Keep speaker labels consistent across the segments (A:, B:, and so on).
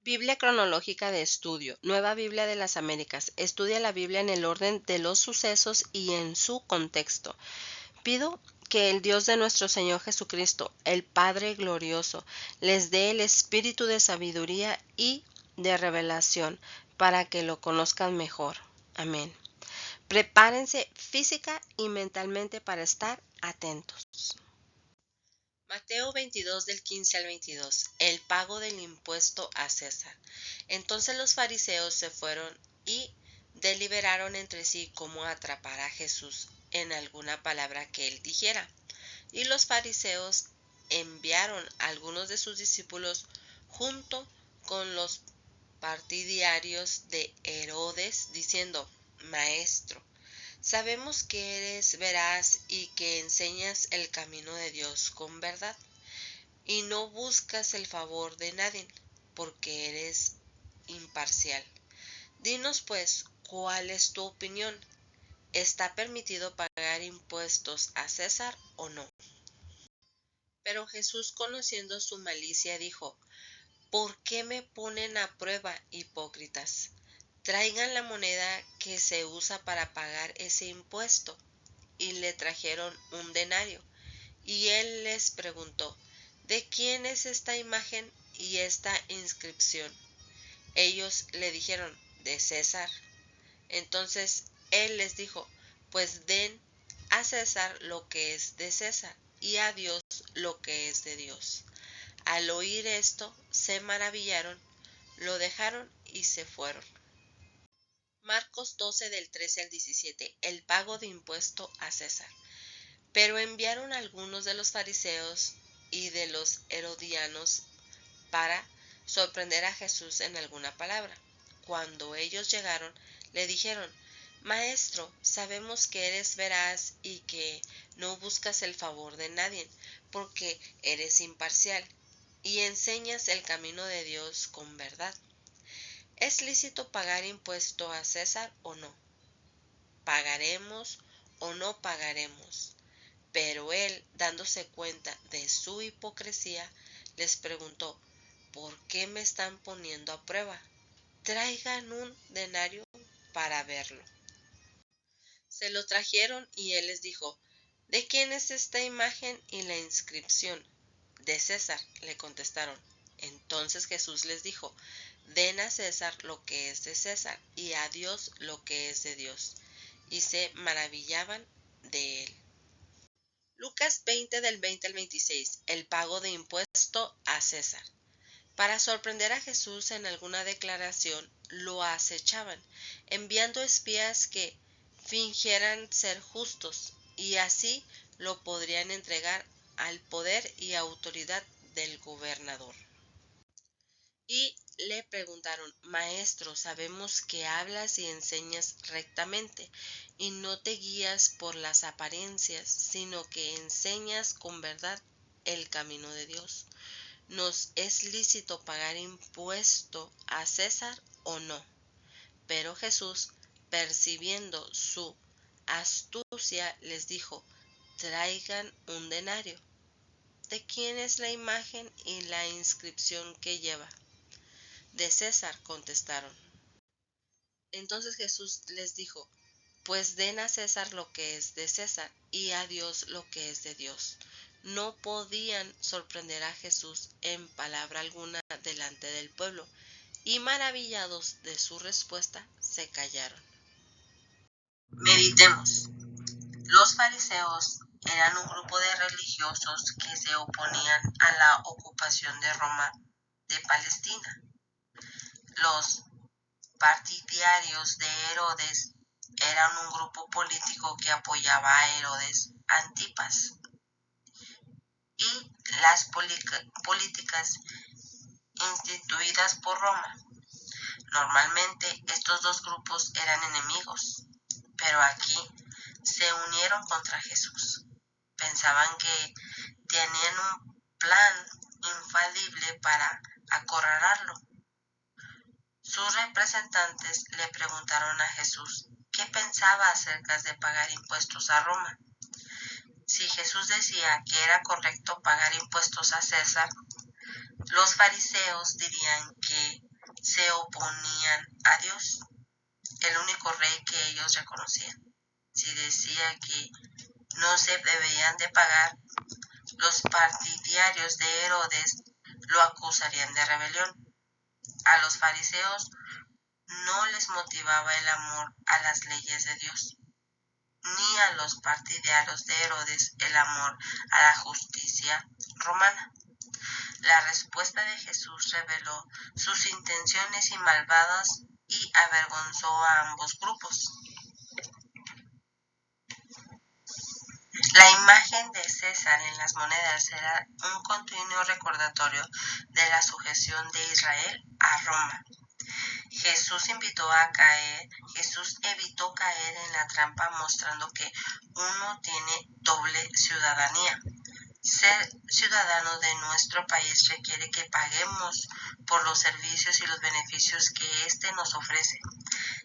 A: Biblia cronológica de estudio, Nueva Biblia de las Américas. Estudia la Biblia en el orden de los sucesos y en su contexto. Pido que el Dios de nuestro Señor Jesucristo, el Padre glorioso, les dé el espíritu de sabiduría y de revelación para que lo conozcan mejor. Amén. Prepárense física y mentalmente para estar atentos. Mateo 22 del 15 al 22. El pago del impuesto a César. Entonces los fariseos se fueron y deliberaron entre sí cómo atrapar a Jesús en alguna palabra que él dijera. Y los fariseos enviaron a algunos de sus discípulos junto con los partidarios de Herodes, diciendo: Maestro, sabemos que eres veraz y que enseñas el camino de Dios con verdad, y no buscas el favor de nadie, porque eres imparcial. Dinos pues, ¿cuál es tu opinión? ¿Está permitido pagar impuestos a César o no? Pero Jesús, conociendo su malicia, dijo: ¿Por qué me ponen a prueba, hipócritas? Traigan la moneda que se usa para pagar ese impuesto. Y le trajeron un denario. Y él les preguntó: ¿De quién es esta imagen y esta inscripción? Ellos le dijeron: de César. Entonces él les dijo: pues den a César lo que es de César, y a Dios lo que es de Dios. Al oír esto, se maravillaron, lo dejaron y se fueron. Marcos 12 del 13 al 17. El pago de impuesto a César. Pero enviaron algunos de los fariseos y de los herodianos para sorprender a Jesús en alguna palabra. Cuando ellos llegaron, le dijeron: Maestro, sabemos que eres veraz y que no buscas el favor de nadie, porque eres imparcial y enseñas el camino de Dios con verdad. ¿Es lícito pagar impuesto a César o no? ¿Pagaremos o no pagaremos? Pero él, dándose cuenta de su hipocresía, les preguntó: ¿por qué me están poniendo a prueba? Traigan un denario para verlo. Se lo trajeron y él les dijo: ¿de quién es esta imagen y la inscripción? De César, le contestaron. Entonces Jesús les dijo: den a César lo que es de César y a Dios lo que es de Dios. Y se maravillaban de él. Lucas 20 del 20 al 26. El pago de impuesto a César. Para sorprender a Jesús en alguna declaración, lo acechaban, enviando espías que fingieran ser justos, y así lo podrían entregar al poder y autoridad del gobernador. Y le preguntaron: Maestro, sabemos que hablas y enseñas rectamente, y no te guías por las apariencias, sino que enseñas con verdad el camino de Dios. ¿Nos es lícito pagar impuesto a César o no? Pero Jesús, percibiendo su astucia, les dijo: traigan un denario. ¿De quién es la imagen y la inscripción que lleva? De César, contestaron. Entonces Jesús les dijo: pues den a César lo que es de César y a Dios lo que es de Dios. No podían sorprender a Jesús en palabra alguna delante del pueblo, y maravillados de su respuesta, se callaron. Meditemos. Los fariseos eran un grupo de religiosos que se oponían a la ocupación de Roma de Palestina. Los partidarios de Herodes eran un grupo político que apoyaba a Herodes Antipas, y las políticas instituidas por Roma. Normalmente estos dos grupos eran enemigos, pero aquí se unieron contra Jesús. Pensaban que tenían un plan infalible para acorralarlo. Sus representantes le preguntaron a Jesús qué pensaba acerca de pagar impuestos a Roma. Si Jesús decía que era correcto pagar impuestos a César, Los fariseos dirían que se oponían a Dios, el único rey que ellos reconocían. Si decía que no se deberían de pagar, los partidarios de Herodes lo acusarían de rebelión. A los fariseos no les motivaba el amor a las leyes de Dios, ni a los partidarios de Herodes el amor a la justicia romana. La respuesta de Jesús reveló sus intenciones y malvadas y avergonzó a ambos grupos. La imagen de César en las monedas era un continuo recordatorio de la sujeción de Israel a Roma. Jesús evitó caer en la trampa mostrando que uno tiene doble ciudadanía. Ser ciudadano de nuestro país requiere que paguemos por los servicios y los beneficios que éste nos ofrece.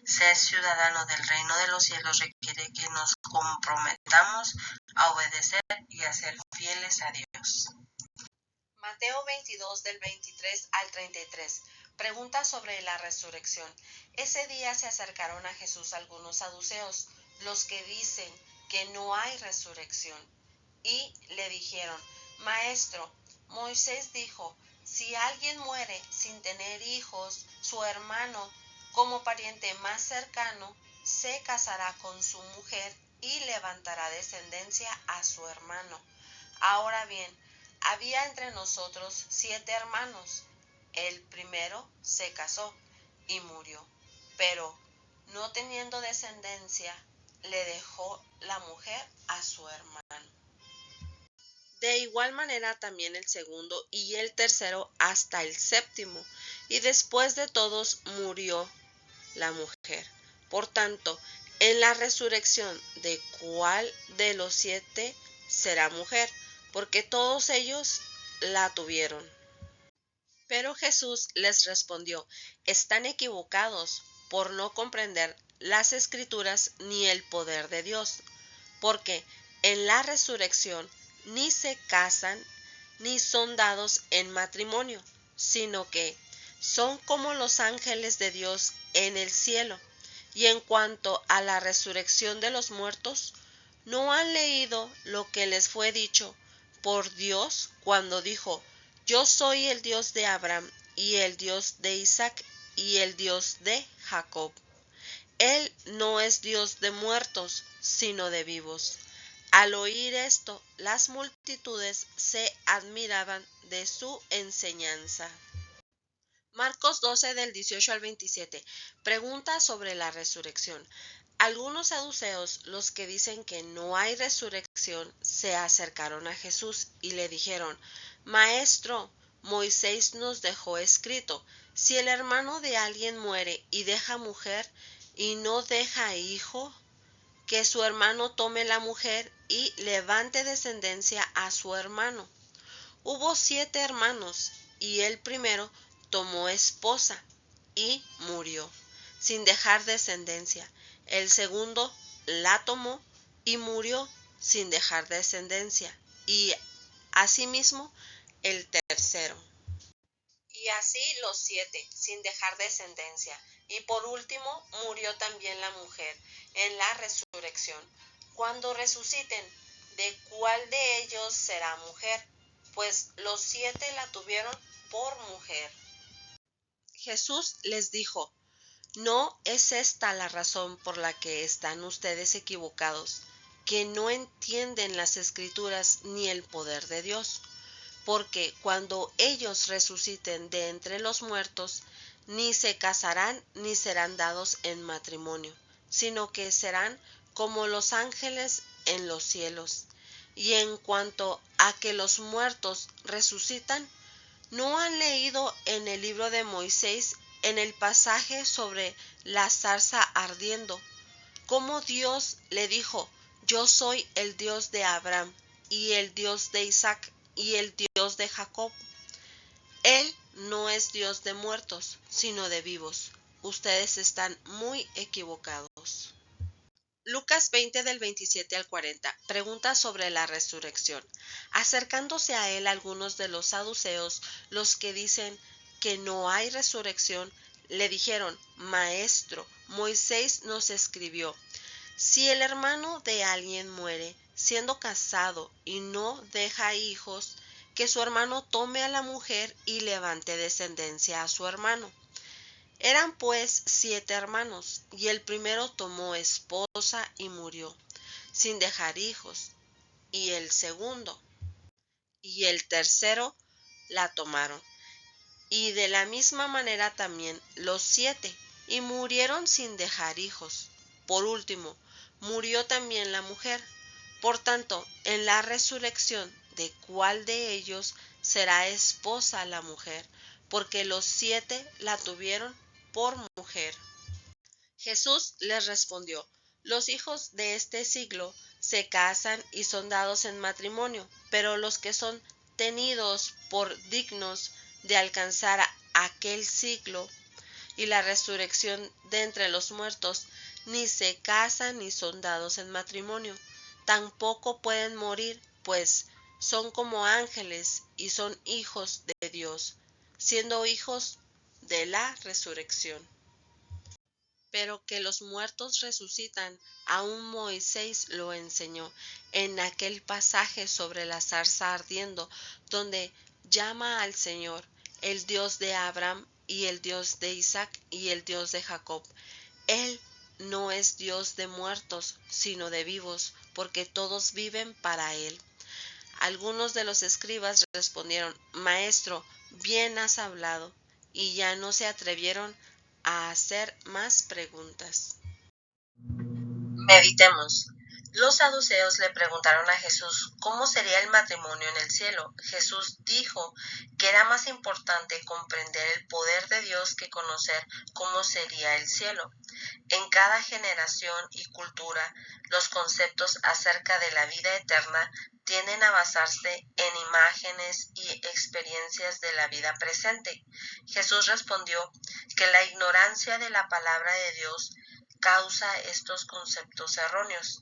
A: Ser ciudadano del reino de los cielos requiere que nos comprometamos a obedecer y a ser fieles a Dios. Mateo 22 del 23 al 33. Pregunta sobre la resurrección. Ese día se acercaron a Jesús algunos saduceos, los que dicen que no hay resurrección, y le dijeron: Maestro, Moisés dijo, si alguien muere sin tener hijos, su hermano, como pariente más cercano, se casará con su mujer y levantará descendencia a su hermano. Ahora bien, había entre nosotros 7 hermanos. El primero se casó y murió, pero no teniendo descendencia, le dejó la mujer a su hermano. De igual manera también el segundo y el tercero hasta el séptimo, y después de todos murió la mujer. Por tanto, en la resurrección, ¿de cuál de los 7 será mujer? Porque todos ellos la tuvieron. Pero Jesús les respondió: están equivocados por no comprender las Escrituras ni el poder de Dios, porque en la resurrección ni se casan ni son dados en matrimonio, sino que son como los ángeles de Dios en el cielo. Y en cuanto a la resurrección de los muertos, ¿no han leído lo que les fue dicho por Dios cuando dijo: yo soy el Dios de Abraham y el Dios de Isaac y el Dios de Jacob? Él no es Dios de muertos, sino de vivos. Al oír esto, las multitudes se admiraban de su enseñanza. Marcos 12 del 18 al 27. Pregunta sobre la resurrección. Algunos saduceos, los que dicen que no hay resurrección, se acercaron a Jesús y le dijeron: Maestro, Moisés nos dejó escrito, si el hermano de alguien muere y deja mujer y no deja hijo, que su hermano tome la mujer y levante descendencia a su hermano. Hubo 7 hermanos, y el primero tomó esposa y murió, sin dejar descendencia. El segundo la tomó y murió, sin dejar descendencia. Y asimismo el tercero. Y así los 7, sin dejar descendencia. Y por último murió también la mujer en la resurrección. Cuando resuciten, ¿de cuál de ellos será mujer? Pues los 7 la tuvieron por mujer. Jesús les dijo: no es esta la razón por la que están ustedes equivocados, que no entienden las Escrituras ni el poder de Dios. Porque cuando ellos resuciten de entre los muertos, ni se casarán ni serán dados en matrimonio, sino que serán como los ángeles en los cielos. Y en cuanto a que los muertos resucitan, ¿no han leído en el libro de Moisés, en el pasaje sobre la zarza ardiendo, cómo Dios le dijo: yo soy el Dios de Abraham y el Dios de Isaac y el Dios de Jacob? Él no es Dios de muertos, sino de vivos. Ustedes están muy equivocados. Lucas 20 del 27 al 40 pregunta sobre la resurrección. Acercándose a él algunos de los saduceos, los que dicen que no hay resurrección, le dijeron: Maestro, Moisés nos escribió: si el hermano de alguien muere siendo casado y no deja hijos, que su hermano tome a la mujer y levante descendencia a su hermano. Eran pues 7 hermanos, y el primero tomó esposa y murió, sin dejar hijos, y el segundo y el tercero la tomaron, y de la misma manera también los 7, y murieron sin dejar hijos. Por último, murió también la mujer. Por tanto, en la resurrección, ¿de cuál de ellos será esposa la mujer? Porque los 7 la tuvieron por mujer. Jesús les respondió: los hijos de este siglo se casan y son dados en matrimonio, pero los que son tenidos por dignos de alcanzar aquel siglo y la resurrección de entre los muertos, ni se casan ni son dados en matrimonio, tampoco pueden morir, pues son como ángeles y son hijos de Dios, siendo hijos de la resurrección. Pero que los muertos resucitan, aún Moisés lo enseñó en aquel pasaje sobre la zarza ardiendo, donde llama al Señor el Dios de Abraham y el Dios de Isaac y el Dios de Jacob. Él no es Dios de muertos, sino de vivos, porque todos viven para Él. Algunos de los escribas respondieron: Maestro, bien has hablado, y ya no se atrevieron a hacer más preguntas. Meditemos. Los saduceos le preguntaron a Jesús cómo sería el matrimonio en el cielo. Jesús dijo que era más importante comprender el poder de Dios que conocer cómo sería el cielo. En cada generación y cultura, los conceptos acerca de la vida eterna tienden a basarse en imágenes y experiencias de la vida presente. Jesús respondió que la ignorancia de la palabra de Dios causa estos conceptos erróneos.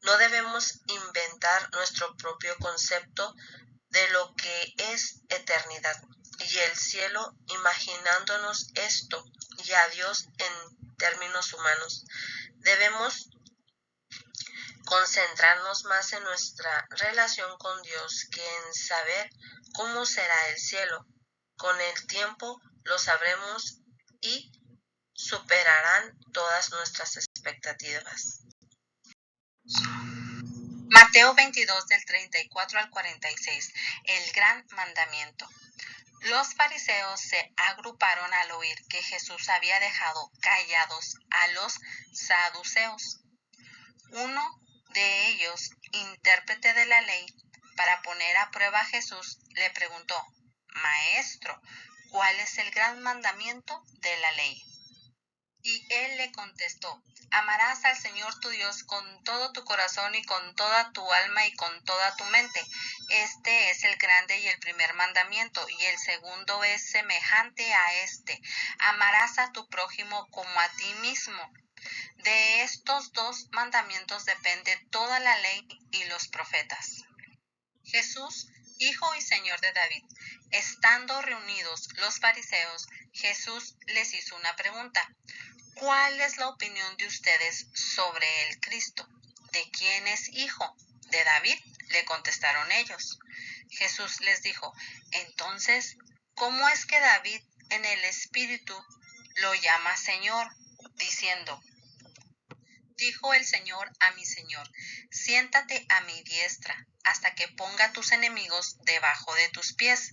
A: No debemos inventar nuestro propio concepto de lo que es eternidad y el cielo imaginándonos esto y a Dios en términos humanos. Debemos concentrarnos más en nuestra relación con Dios que en saber cómo será el cielo. Con el tiempo lo sabremos y superarán todas nuestras expectativas. Mateo 22 del 34 al 46, el gran mandamiento. Los fariseos se agruparon al oír que Jesús había dejado callados a los saduceos. Uno de ellos, intérprete de la ley, para poner a prueba a Jesús, le preguntó: Maestro, ¿cuál es el gran mandamiento de la ley? Y él le contestó: amarás al Señor tu Dios con todo tu corazón y con toda tu alma y con toda tu mente. Este es el grande y el primer mandamiento, y el segundo es semejante a este: amarás a tu prójimo como a ti mismo. De estos 2 mandamientos depende toda la ley y los profetas. Jesús, Hijo y Señor de David. Estando reunidos los fariseos, Jesús les hizo una pregunta: ¿cuál es la opinión de ustedes sobre el Cristo? ¿De quién es hijo? ¿De David?, le contestaron ellos. Jesús les dijo: entonces, ¿cómo es que David en el Espíritu lo llama Señor, diciendo: dijo el Señor a mi Señor, siéntate a mi diestra, hasta que ponga tus enemigos debajo de tus pies?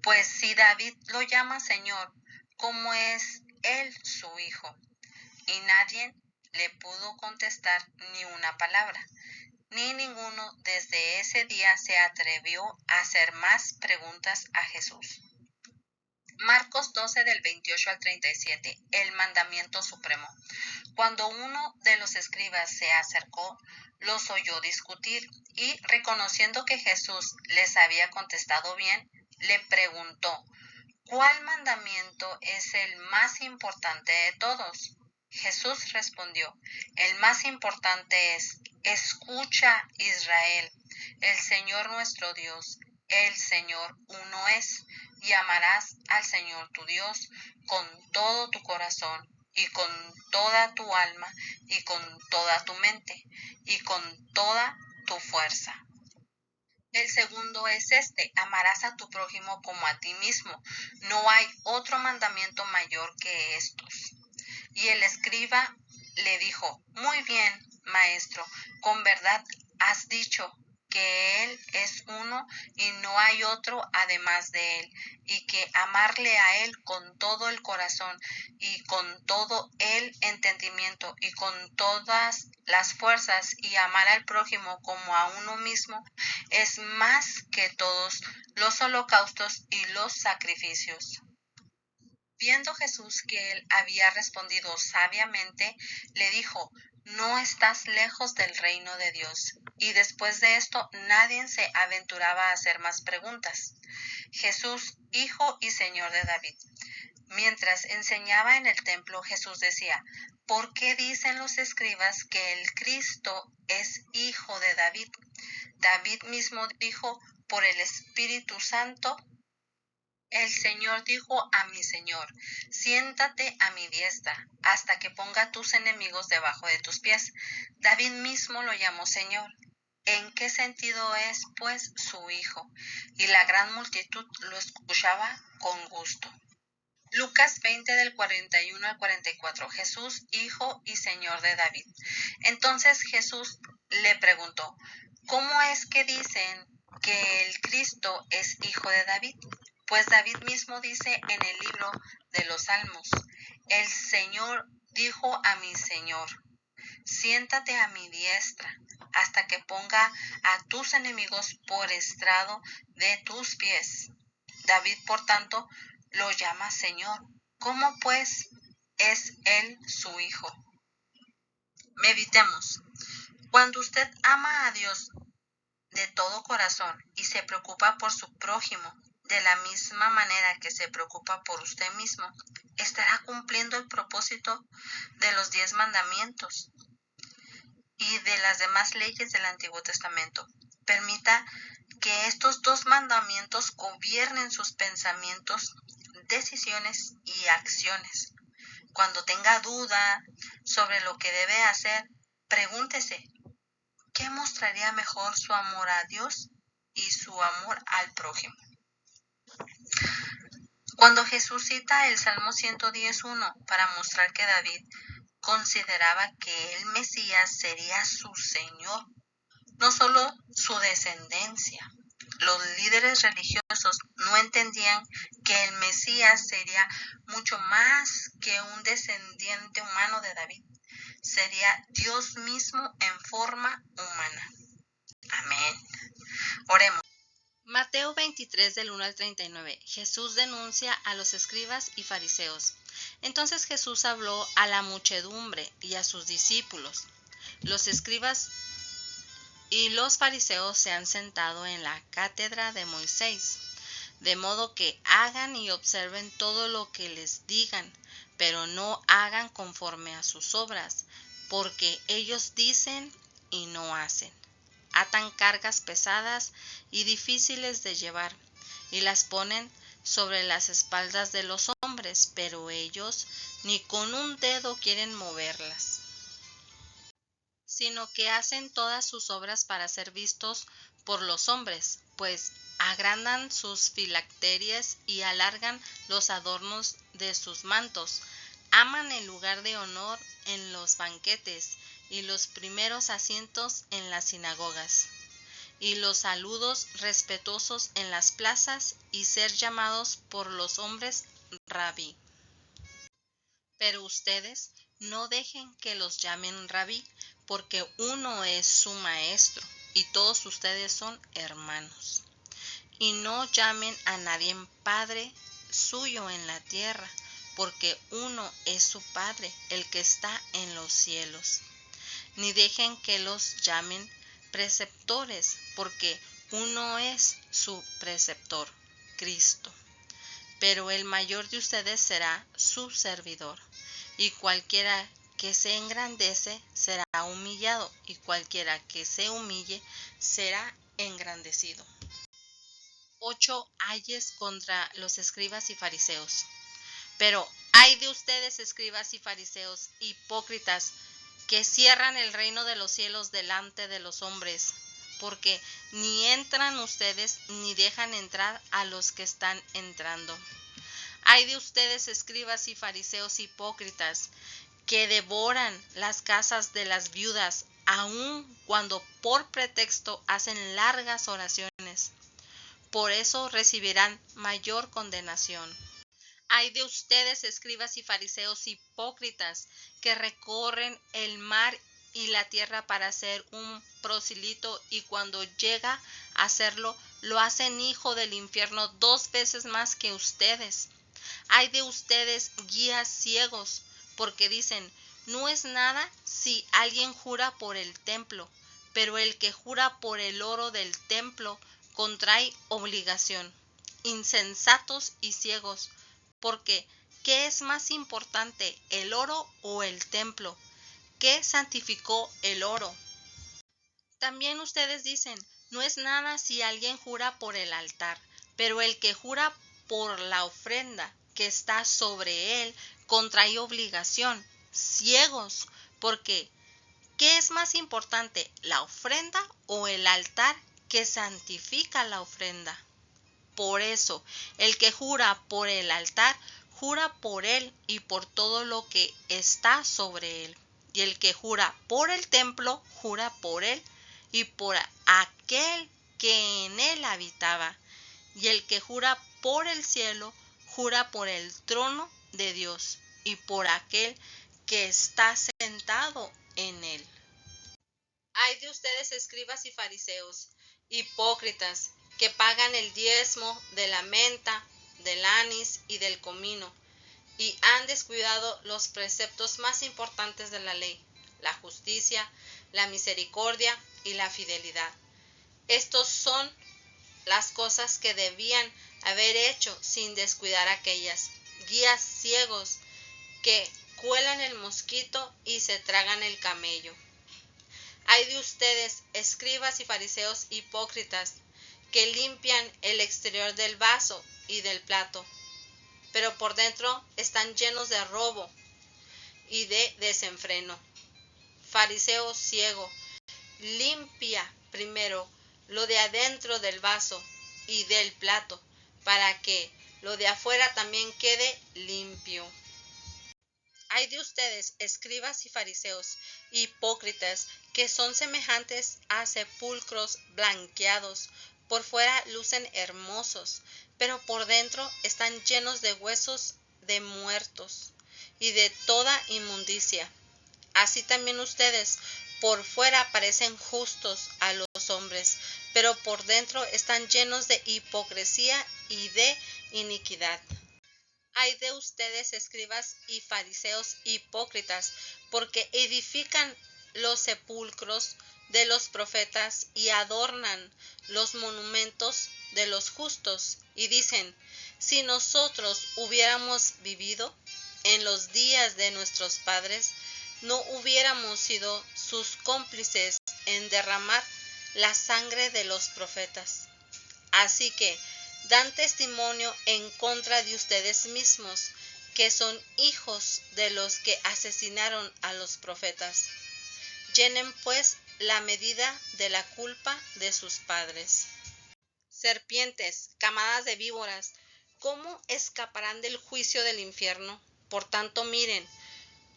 A: Pues si David lo llama Señor, ¿cómo es él su hijo? Y nadie le pudo contestar ni una palabra, ni ninguno desde ese día se atrevió a hacer más preguntas a Jesús. Marcos 12 del 28 al 37, el mandamiento supremo. Cuando uno de los escribas se acercó, los oyó discutir y, reconociendo que Jesús les había contestado bien, le preguntó: ¿cuál mandamiento es el más importante de todos?
B: Jesús respondió, el más importante es, escucha Israel, el Señor nuestro Dios, el Señor uno es, y amarás al Señor tu Dios con todo tu corazón y con toda tu alma y con toda tu mente y con toda tu fuerza. El segundo es este, amarás a tu prójimo como a ti mismo. No hay otro mandamiento mayor que estos. Y el escriba le dijo, muy bien, maestro, con verdad has dicho que Él es uno y no hay otro además de Él, y que amarle a Él con todo el corazón y con todo el entendimiento y con todas las fuerzas y amar al prójimo como a uno mismo es más que todos los holocaustos y los sacrificios. Viendo Jesús que él había respondido sabiamente, le dijo, no estás lejos del reino de Dios. Y después de esto nadie se aventuraba a hacer más preguntas. Jesús, Hijo y Señor de David. Mientras enseñaba en el templo, Jesús decía, ¿por qué dicen los escribas que el Cristo es hijo de David? David mismo dijo, por el Espíritu Santo, el Señor dijo a mi Señor, siéntate a mi diestra, hasta que ponga tus enemigos debajo de tus pies. David mismo lo llamó Señor. ¿En qué sentido es, pues, su hijo? Y la gran multitud lo escuchaba con gusto. Lucas 20 del 41 al 44. Jesús, Hijo y Señor de David. Entonces Jesús le preguntó, ¿cómo es que dicen que el Cristo es hijo de David? Pues David mismo dice en el libro de los Salmos, el Señor dijo a mi Señor, siéntate a mi diestra, hasta que ponga a tus enemigos por estrado de tus pies. David, por tanto, lo llama Señor. ¿Cómo pues es él su hijo? Meditemos. Cuando usted ama a Dios de todo corazón y se preocupa por su prójimo de la misma manera que se preocupa por usted mismo, estará cumpliendo el propósito de los 10 mandamientos y de las demás leyes del Antiguo Testamento. Permita que estos 2 mandamientos gobiernen sus pensamientos, decisiones y acciones. Cuando tenga duda sobre lo que debe hacer, pregúntese, ¿qué mostraría mejor su amor a Dios y su amor al prójimo? Cuando Jesús cita el Salmo 110:1 para mostrar que David consideraba que el Mesías sería su Señor, no solo su descendencia. Los líderes religiosos no entendían que el Mesías sería mucho más que un descendiente humano de David. Sería Dios mismo en forma humana. Amén. Oremos.
A: Mateo 23 del 1 al 39. Jesús denuncia a los escribas y fariseos. Entonces Jesús habló a la muchedumbre y a sus discípulos. Los escribas y los fariseos se han sentado en la cátedra de Moisés, de modo que hagan y observen todo lo que les digan, pero no hagan conforme a sus obras, porque ellos dicen y no hacen. Atan cargas pesadas y difíciles de llevar, y las ponen sobre las espaldas de los hombres, pero ellos ni con un dedo quieren moverlas, sino que hacen todas sus obras para ser vistos por los hombres, pues agrandan sus filacterias y alargan los adornos de sus mantos. Aman el lugar de honor en los banquetes y los primeros asientos en las sinagogas, y los saludos respetuosos en las plazas y ser llamados por los hombres rabí. Pero ustedes no dejen que los llamen rabí, porque uno es su maestro y todos ustedes son hermanos. Y no llamen a nadie padre suyo en la tierra, porque uno es su Padre, el que está en los cielos. Ni dejen que los llamen preceptores, porque uno es su preceptor, Cristo. Pero el mayor de ustedes será su servidor. Y cualquiera que se engrandece será humillado, y cualquiera que se humille será engrandecido. 8 ayes contra los escribas y fariseos. Pero ay de ustedes, escribas y fariseos, hipócritas, que cierran el reino de los cielos delante de los hombres, porque ni entran ustedes ni dejan entrar a los que están entrando. Ay de ustedes, escribas y fariseos hipócritas, que devoran las casas de las viudas, aun cuando por pretexto hacen largas oraciones. Por eso recibirán mayor condenación. Ay de ustedes, escribas y fariseos hipócritas, que recorren el mar y la tierra para ser un prosélito, y cuando llega a hacerlo, lo hacen hijo del infierno 2 veces más que ustedes. Ay de ustedes, guías ciegos, porque dicen, no es nada si alguien jura por el templo, pero el que jura por el oro del templo contrae obligación. Insensatos y ciegos, porque ¿qué es más importante, el oro o el templo? ¿Qué santificó el oro? También ustedes dicen, no es nada si alguien jura por el altar, pero el que jura por la ofrenda que está sobre él contrae obligación. Ciegos, porque ¿qué es más importante, la ofrenda o el altar que santifica la ofrenda? Por eso, el que jura por el altar, jura por él y por todo lo que está sobre él. Y el que jura por el templo, jura por él y por aquel que en él habitaba. Y el que jura por el cielo, jura por el trono de Dios y por aquel que está sentado en él. Ay de ustedes, escribas y fariseos, hipócritas, que pagan el diezmo de la menta, del anís y del comino, y han descuidado los preceptos más importantes de la ley, la justicia, la misericordia y la fidelidad. Estos son las cosas que debían haber hecho sin descuidar aquellas. Guías ciegos que cuelan el mosquito y se tragan el camello. Ay de ustedes, escribas y fariseos hipócritas, que limpian el exterior del vaso y del plato, pero por dentro están llenos de robo y de desenfreno. Fariseo ciego, limpia primero lo de adentro del vaso y del plato, para que lo de afuera también quede limpio. Ay de ustedes, escribas y fariseos, hipócritas, que son semejantes a sepulcros blanqueados, por fuera lucen hermosos, pero por dentro están llenos de huesos de muertos y de toda inmundicia. Así también ustedes por fuera parecen justos a los hombres, pero por dentro están llenos de hipocresía y de iniquidad. Ay de ustedes, escribas y fariseos hipócritas, porque edifican los sepulcros de los profetas y adornan los monumentos de los justos, y dicen, si nosotros hubiéramos vivido en los días de nuestros padres, no hubiéramos sido sus cómplices en derramar la sangre de los profetas. Así que dan testimonio en contra de ustedes mismos, que son hijos de los que asesinaron a los profetas. Llenen pues la medida de la culpa de sus padres. Serpientes, camadas de víboras, ¿cómo escaparán del juicio del infierno? Por tanto, miren,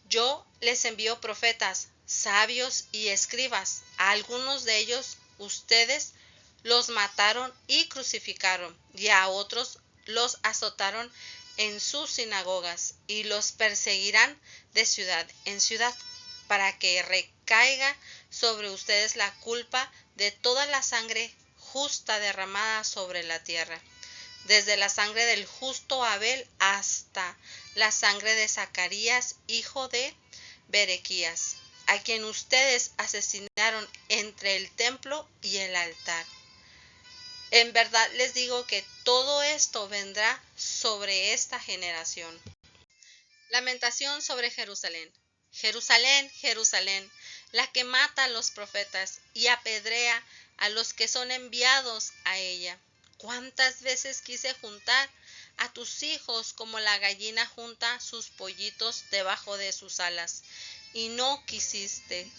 A: yo les envío profetas, sabios y escribas. A algunos de ellos ustedes los mataron y crucificaron, y a otros los azotaron en sus sinagogas, y los perseguirán de ciudad en ciudad, para que recaiga sobre ustedes la culpa de toda la sangre justa derramada sobre la tierra, desde la sangre del justo Abel hasta la sangre de Zacarías, hijo de Berequías, a quien ustedes asesinaron entre el templo y el altar. En verdad les digo que todo esto vendrá sobre esta generación. Lamentación sobre Jerusalén. Jerusalén, Jerusalén, la que mata a los profetas y apedrea a los que son enviados a ella. ¿Cuántas veces quise juntar a tus hijos como la gallina junta sus pollitos debajo de sus alas? Y no quisiste.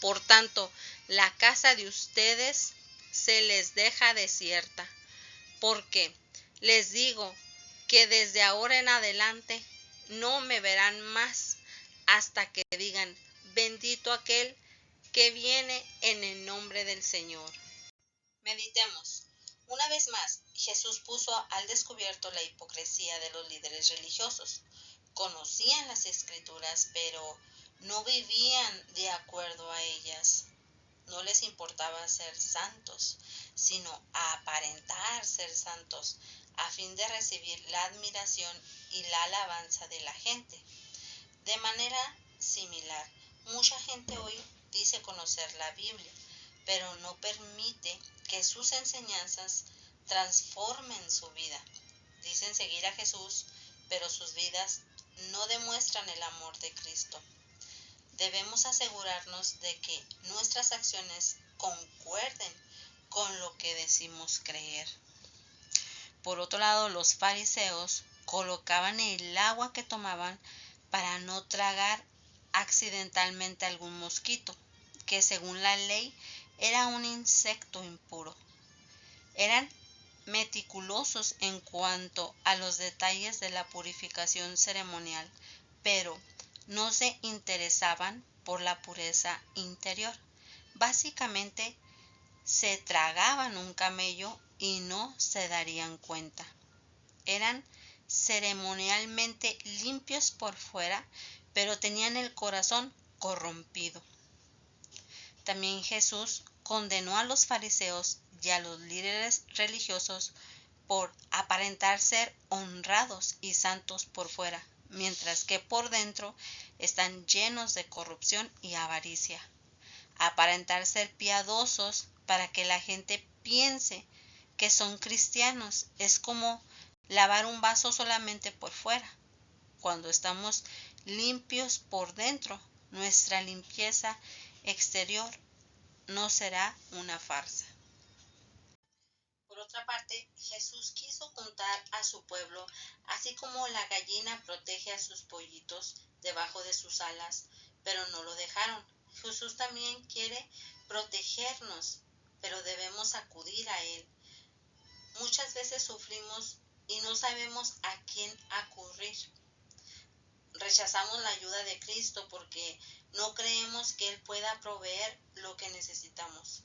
A: Por tanto, la casa de ustedes se les deja desierta, porque les digo que desde ahora en adelante no me verán más hasta que digan, bendito aquel que viene en el nombre del Señor. Meditemos. Una vez más, Jesús puso al descubierto la hipocresía de los líderes religiosos. Conocían las escrituras, pero no vivían de acuerdo a ellas. No les importaba ser santos, sino aparentar ser santos, a fin de recibir la admiración y la alabanza de la gente. De manera similar, mucha gente hoy dice conocer la Biblia, pero no permite que sus enseñanzas transformen su vida. Dicen seguir a Jesús, pero sus vidas no demuestran el amor de Cristo. Debemos asegurarnos de que nuestras acciones concuerden con lo que decimos creer. Por otro lado, los fariseos colocaban el agua que tomaban para no tragar accidentalmente algún mosquito, que según la ley era un insecto impuro. Eran meticulosos en cuanto a los detalles de la purificación ceremonial, pero no se interesaban por la pureza interior. Básicamente, se tragaban un camello y no se darían cuenta. Eran ceremonialmente limpios por fuera, pero tenían el corazón corrompido. También Jesús condenó a los fariseos y a los líderes religiosos por aparentar ser honrados y santos por fuera, mientras que por dentro están llenos de corrupción y avaricia. Aparentar ser piadosos para que la gente piense que son cristianos es como lavar un vaso solamente por fuera. Cuando estamos limpios por dentro, nuestra limpieza exterior no será una farsa. Por otra parte, Jesús quiso juntar a su pueblo, así como la gallina protege a sus pollitos debajo de sus alas, pero no lo dejaron. Jesús también quiere protegernos, pero debemos acudir a Él. Muchas veces sufrimos y no sabemos a quién acudir. Rechazamos la ayuda de Cristo porque no creemos que Él pueda proveer lo que necesitamos.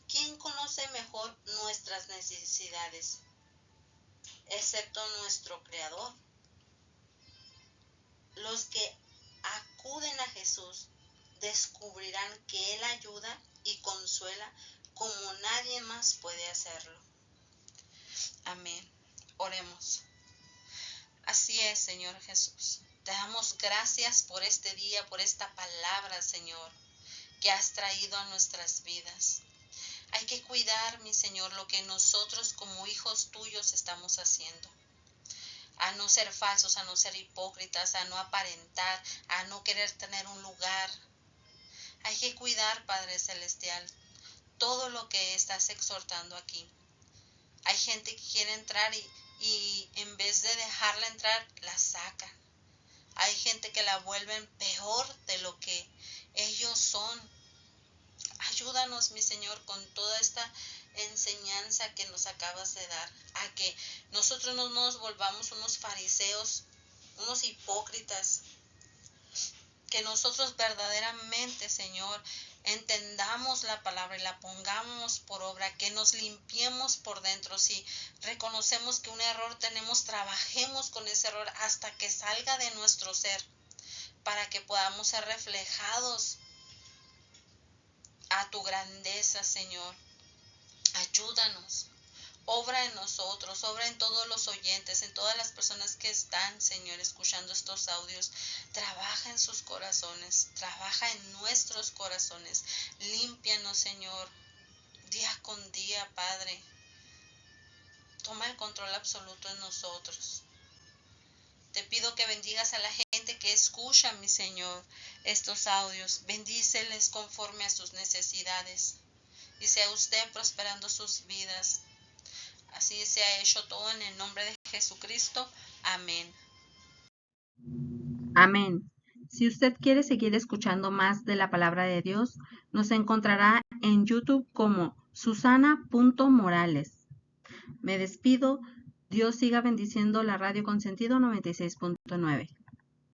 A: ¿Quién conoce mejor nuestras necesidades, excepto nuestro Creador? Los que acuden a Jesús descubrirán que Él ayuda y consuela como nadie más puede hacerlo. Amén. Oremos. Así es, Señor Jesús. Te damos gracias por este día, por esta palabra, Señor, que has traído a nuestras vidas. Hay que cuidar, mi Señor, lo que nosotros como hijos tuyos estamos haciendo. A no ser falsos, a no ser hipócritas, a no aparentar, a no querer tener un lugar. Hay que cuidar, Padre Celestial, todo lo que estás exhortando aquí. Hay gente que quiere entrar y en vez de dejarla entrar, la sacan. Hay gente que la vuelven peor de lo que ellos son. Ayúdanos, mi Señor, con toda esta enseñanza que nos acabas de dar, a que nosotros no nos volvamos unos fariseos, unos hipócritas, que nosotros verdaderamente, Señor, entendamos la palabra y la pongamos por obra, que nos limpiemos por dentro. Si reconocemos que un error tenemos, trabajemos con ese error hasta que salga de nuestro ser, para que podamos ser reflejados a tu grandeza, Señor. Ayúdanos. Obra en nosotros, obra en todos los oyentes, en todas las personas que están, Señor, escuchando estos audios. Trabaja en sus corazones, trabaja en nuestros corazones. Límpianos, Señor, día con día, Padre. Toma el control absoluto en nosotros. Te pido que bendigas a la gente que que escuchan, mi Señor, estos audios. Bendíceles conforme a sus necesidades. Y sea usted prosperando sus vidas. Así se ha hecho todo en el nombre de Jesucristo. Amén.
C: Amén. Si usted quiere seguir escuchando más de la palabra de Dios, nos encontrará en YouTube como Susana.Morales. Me despido. Dios siga bendiciendo la Radio Consentido 96.9.